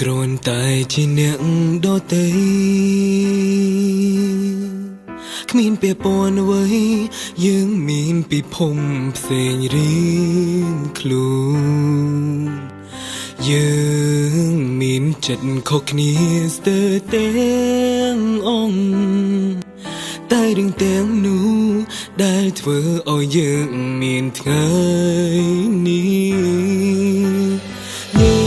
គ្រាន់តែជាអ្នកដទៃគ្មានពាក់ព័ន្ធអ្វីយើងមានពិភពផ្សេងរៀងខ្លួនយើងមានចិត្តខុសគ្នាស្ទើរទាំងអង្គតែរឿងទាំងនោះដែលធ្វើឲ្យយើងមានថ្ងៃនេះយើ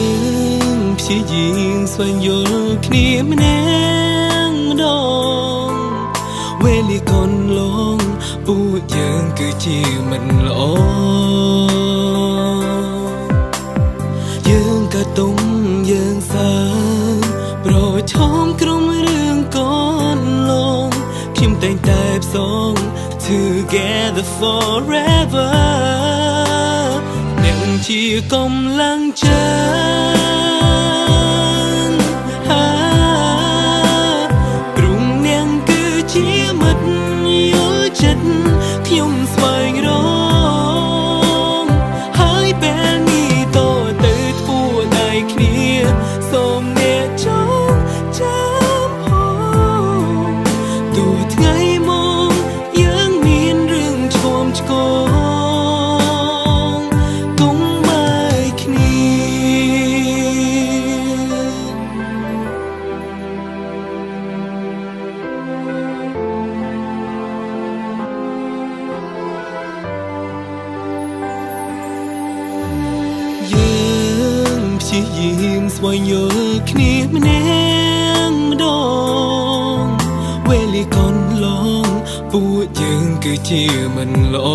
ងព្យាយាមស្វែងយល់គ្នាម្នាក់ម្ដងវេលាកន្លងពួកយើងគឺជាមិនល្អយើងក៏ទុំយើងសាប្រឈមក្រុមរឿងកន្លងខ្ញុំតែងតែផ្សង Together forever អ្នកជាកម្លាំងចិត្តព្រមអ្នកគឺជាមិត្តយល់ចិត្តខ្ញុំស្វែងរកហើយពេលនេះតទៅធ្វើដៃគ្នាសូមអ្នកចងចាំផងទោះថ្ងៃមកយើងមានរឿងឆ្គមឆ្គងកុំបែកគ្នាយើងព្យាយាមស្វែងយល់គ្នាម្នាក់ម្ដងវេលាកន្លងពួកយើងគឺជាមិនល្អ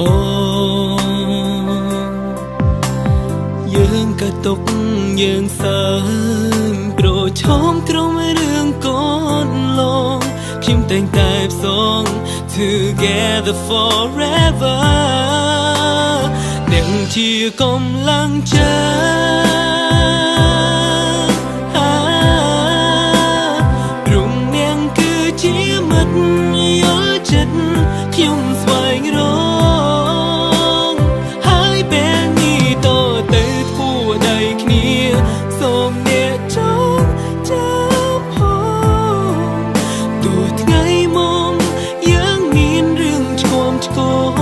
យើងក៏ទុកយើងសើញប្រឈមក្រុមរឿងកន្លងខ្ញុំតែងតែផ្សង Together forever អ្នកជាកម្លាំងចិត្តព្រមអ្នកគឺជាមិត្តយល់ចិត្តខ្ញុំស្វែងរកហើយពេលនេះតទៅធ្វើដៃគ្នាសូមអ្នកចងចាំផងទោះថ្ងៃមកយើងមានរឿងឆ្គមឆ្គង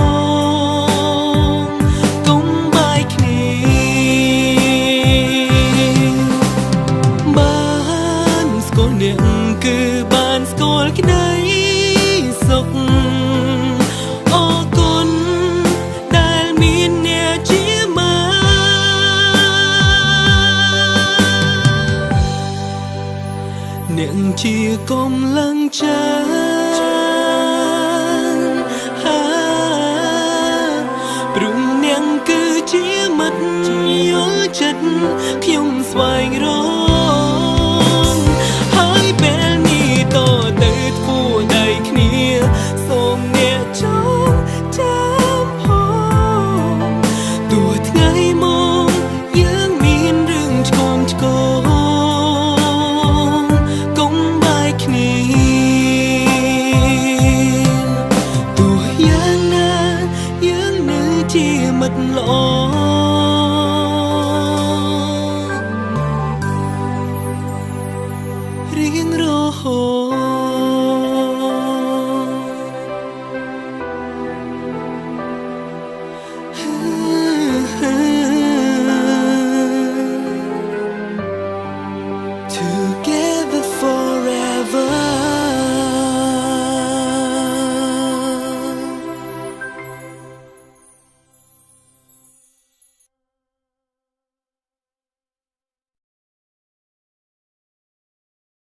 កុំបែកគ្នាបានស្គាល់អ្នកគឺបានស្គាល់ក្តីសុខអរគុណដែលមានអ្នកជាមាអ្នកជាកម្លាំងចិត្តព្រមអ្នកគឺជាមិត្តយល់ចិត្តខ្ញុំស្វែងរកហើយពេលនេះតទៅធ្វើដៃគ្នាសូមអ្នកចងចាំផងទោះថ្ងៃមកយើងមានរឿងឆ្គមឆ្គងកុំបែកគ្នាទោះយ៉ាងណាយើងនៅជាមិត្តល្អ